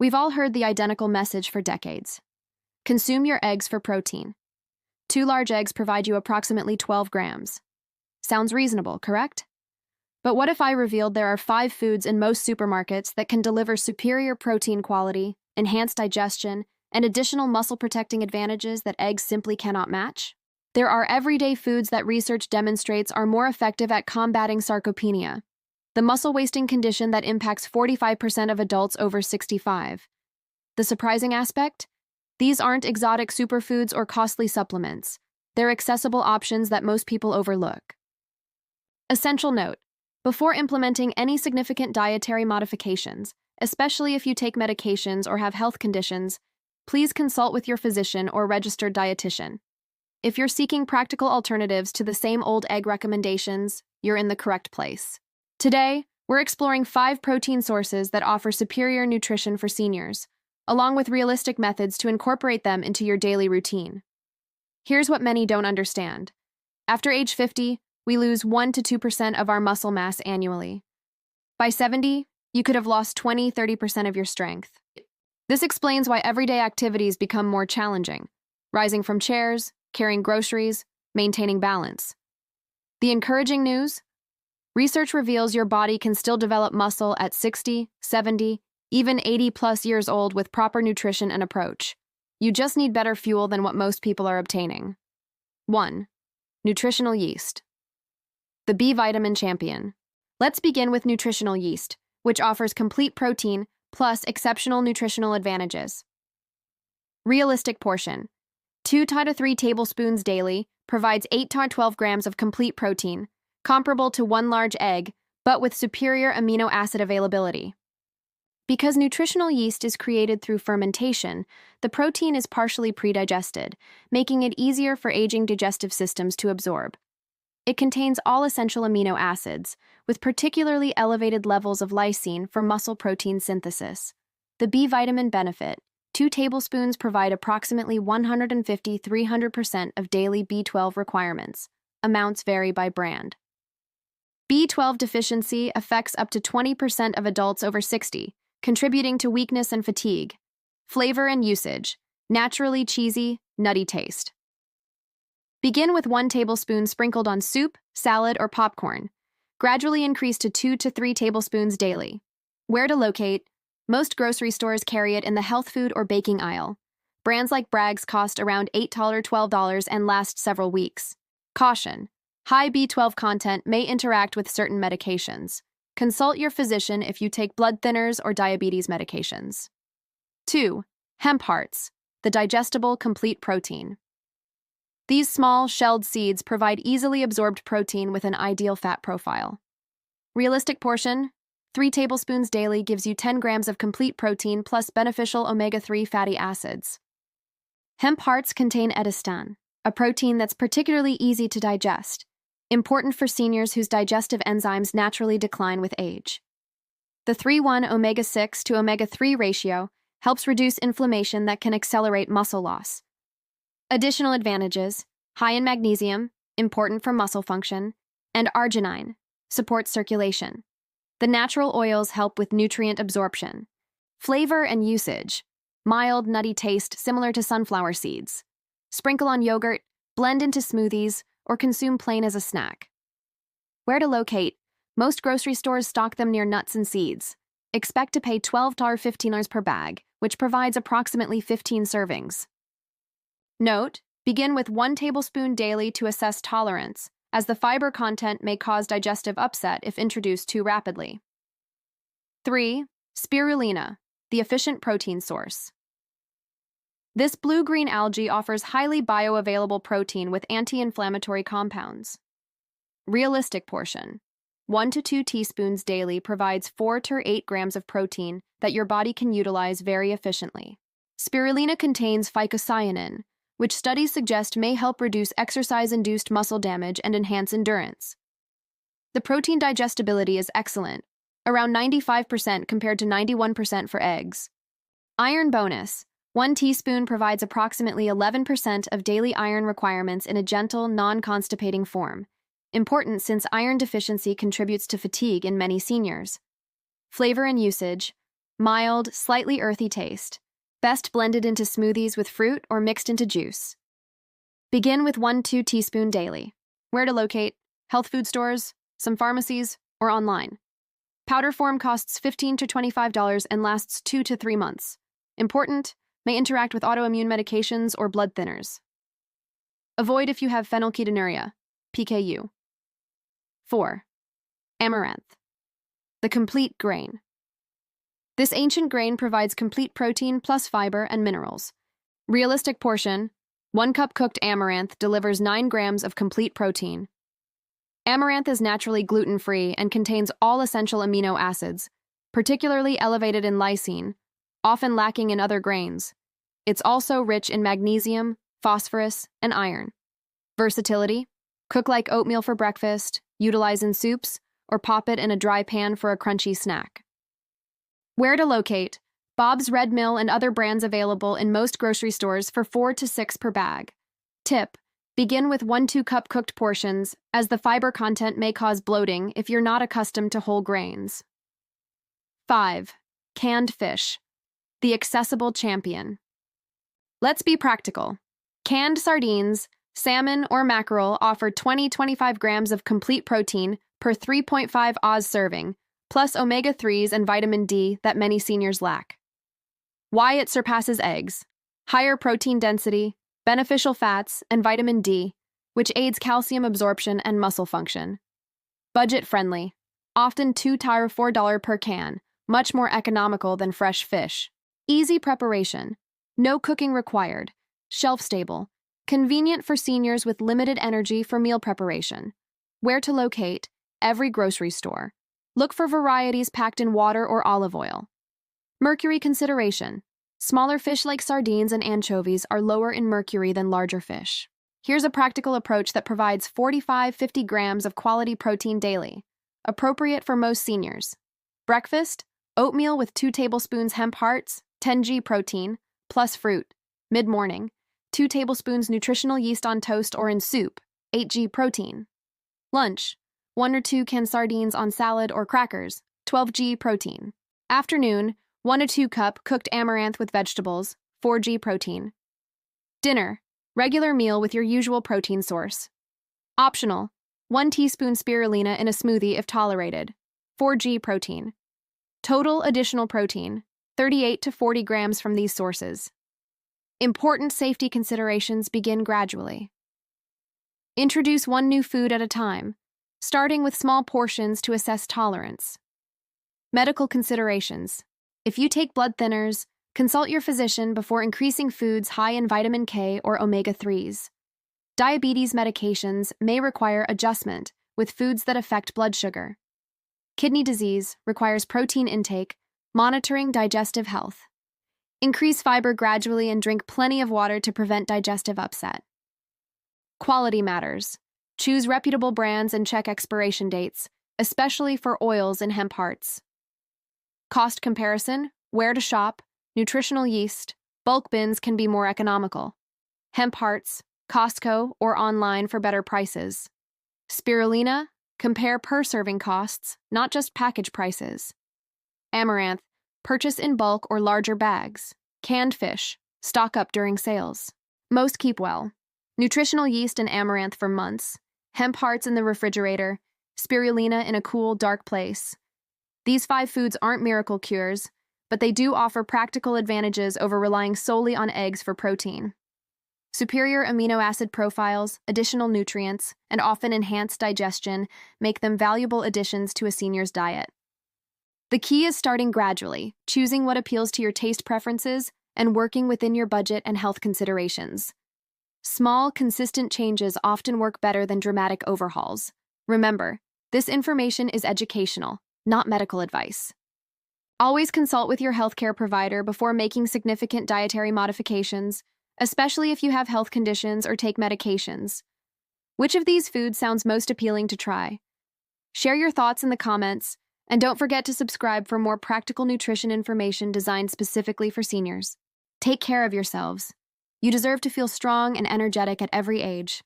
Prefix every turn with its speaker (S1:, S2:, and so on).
S1: We've all heard the identical message for decades. Consume your eggs for protein. 2 large eggs provide you approximately 12 grams. Sounds reasonable, correct? But what if I revealed there are 5 foods in most supermarkets that can deliver superior protein quality, enhanced digestion, and additional muscle-protecting advantages that eggs simply cannot match? There are everyday foods that research demonstrates are more effective at combating sarcopenia, the muscle-wasting condition that impacts 45% of adults over 65. The surprising aspect? These aren't exotic superfoods or costly supplements. They're accessible options that most people overlook. Essential note: before implementing any significant dietary modifications, especially if you take medications or have health conditions, please consult with your physician or registered dietitian. If you're seeking practical alternatives to the same old egg recommendations, you're in the correct place. Today, we're exploring 5 protein sources that offer superior nutrition for seniors, along with realistic methods to incorporate them into your daily routine. Here's what many don't understand. After age 50, we lose 1 to 2% of our muscle mass annually. By 70, you could have lost 20-30% of your strength. This explains why everyday activities become more challenging, rising from chairs, carrying groceries, maintaining balance. The encouraging news? Research reveals your body can still develop muscle at 60, 70, even 80+ years old with proper nutrition and approach. You just need better fuel than what most people are obtaining. 1. Nutritional yeast. The B vitamin champion. Let's begin with nutritional yeast, which offers complete protein plus exceptional nutritional advantages. Realistic portion. 2 to 3 tablespoons daily provides 8 to 12 grams of complete protein, comparable to 1 large egg, but with superior amino acid availability. Because nutritional yeast is created through fermentation, the protein is partially pre-digested, making it easier for aging digestive systems to absorb. It contains all essential amino acids, with particularly elevated levels of lysine for muscle protein synthesis. The B vitamin benefit: 2 tablespoons provide approximately 150-300% of daily B12 requirements. Amounts vary by brand. B12 deficiency affects up to 20% of adults over 60, contributing to weakness and fatigue. Flavor and usage: naturally cheesy, nutty taste. Begin with 1 tablespoon sprinkled on soup, salad, or popcorn. Gradually increase to 2 to 3 tablespoons daily. Where to locate? Most grocery stores carry it in the health food or baking aisle. Brands like Bragg's cost around $8-12 and last several weeks. Caution: high B12 content may interact with certain medications. Consult your physician if you take blood thinners or diabetes medications. 2. Hemp hearts, the digestible complete protein. These small, shelled seeds provide easily absorbed protein with an ideal fat profile. Realistic portion: 3 tablespoons daily gives you 10 grams of complete protein plus beneficial omega-3 fatty acids. Hemp hearts contain edistan, a protein that's particularly easy to digest, important for seniors whose digestive enzymes naturally decline with age. The 3:1 omega-6 to omega-3 ratio helps reduce inflammation that can accelerate muscle loss. Additional advantages: high in magnesium, important for muscle function, and arginine, supports circulation. The natural oils help with nutrient absorption. Flavor and usage: mild, nutty taste similar to sunflower seeds. Sprinkle on yogurt, blend into smoothies, or consume plain as a snack. Where to locate? Most grocery stores stock them near nuts and seeds. Expect to pay $12-15 per bag, which provides approximately 15 servings. Note: begin with 1 tablespoon daily to assess tolerance, as the fiber content may cause digestive upset if introduced too rapidly. 3. Spirulina, the efficient protein source. This blue-green algae offers highly bioavailable protein with anti-inflammatory compounds. Realistic portion: 1 to 2 teaspoons daily provides 4 to 8 grams of protein that your body can utilize very efficiently. Spirulina contains phycocyanin, which studies suggest may help reduce exercise-induced muscle damage and enhance endurance. The protein digestibility is excellent, around 95% compared to 91% for eggs. Iron bonus: 1 teaspoon provides approximately 11% of daily iron requirements in a gentle, non-constipating form, important since iron deficiency contributes to fatigue in many seniors. Flavor and usage: Mild, slightly earthy taste. Best blended into smoothies with fruit or mixed into juice. Begin with 1-2 teaspoon daily. Where to locate? Health food stores, some pharmacies, or online. Powder form costs $15 to $25 and lasts 2 to 3 months. Important, may interact with autoimmune medications or blood thinners. Avoid if you have phenylketonuria, PKU. 4. Amaranth. The complete grain. This ancient grain provides complete protein plus fiber and minerals. Realistic portion, 1 cup cooked amaranth delivers 9 grams of complete protein. Amaranth is naturally gluten-free and contains all essential amino acids, particularly elevated in lysine, often lacking in other grains. It's also rich in magnesium, phosphorus, and iron. Versatility: cook like oatmeal for breakfast, utilize in soups, or pop it in a dry pan for a crunchy snack. Where to locate? Bob's Red Mill and other brands available in most grocery stores for 4 to 6 per bag. Tip: begin with 1-2 cup cooked portions, as the fiber content may cause bloating if you're not accustomed to whole grains. 5. Canned fish. The accessible champion. Let's be practical. Canned sardines, salmon, or mackerel offer 20-25 grams of complete protein per 3.5 oz serving, plus omega-3s and vitamin D that many seniors lack. Why it surpasses eggs: higher protein density, beneficial fats, and vitamin D, which aids calcium absorption and muscle function. Budget-friendly, often $2 to $4 per can, much more economical than fresh fish. Easy preparation, no cooking required, shelf-stable, convenient for seniors with limited energy for meal preparation. Where to locate? Every grocery store. Look for varieties packed in water or olive oil. Mercury consideration: smaller fish like sardines and anchovies are lower in mercury than larger fish. Here's a practical approach that provides 45-50 grams of quality protein daily, appropriate for most seniors. Breakfast: oatmeal with 2 tablespoons hemp hearts, 10 g protein, plus fruit. Mid-morning: 2 tablespoons nutritional yeast on toast or in soup, 8 g protein. Lunch: 1 or 2 canned sardines on salad or crackers, 12 g protein. Afternoon: 1 to 2 cup cooked amaranth with vegetables, 4 g protein. Dinner: regular meal with your usual protein source. Optional: 1 teaspoon spirulina in a smoothie if tolerated, 4 g protein. Total additional protein: 38 to 40 grams from these sources. Important safety considerations begin gradually. Introduce one new food at a time, starting with small portions to assess tolerance. Medical considerations: if you take blood thinners, consult your physician before increasing foods high in vitamin K or omega-3s. Diabetes medications may require adjustment with foods that affect blood sugar. Kidney disease requires protein intake, monitoring digestive health. Increase fiber gradually and drink plenty of water to prevent digestive upset. Quality matters. Choose reputable brands and check expiration dates, especially for oils and hemp hearts. Cost comparison: where to shop, nutritional yeast, bulk bins can be more economical. Hemp hearts, Costco or online for better prices. Spirulina, compare per serving costs, not just package prices. Amaranth, purchase in bulk or larger bags. Canned fish, stock up during sales. Most keep well. Nutritional yeast and amaranth for months. Hemp hearts in the refrigerator. Spirulina in a cool, dark place. These 5 foods aren't miracle cures, but they do offer practical advantages over relying solely on eggs for protein. Superior amino acid profiles, additional nutrients, and often enhanced digestion make them valuable additions to a senior's diet. The key is starting gradually, choosing what appeals to your taste preferences, and working within your budget and health considerations. Small, consistent changes often work better than dramatic overhauls. Remember, this information is educational, not medical advice. Always consult with your healthcare provider before making significant dietary modifications, especially if you have health conditions or take medications. Which of these foods sounds most appealing to try? Share your thoughts in the comments, and don't forget to subscribe for more practical nutrition information designed specifically for seniors. Take care of yourselves. You deserve to feel strong and energetic at every age.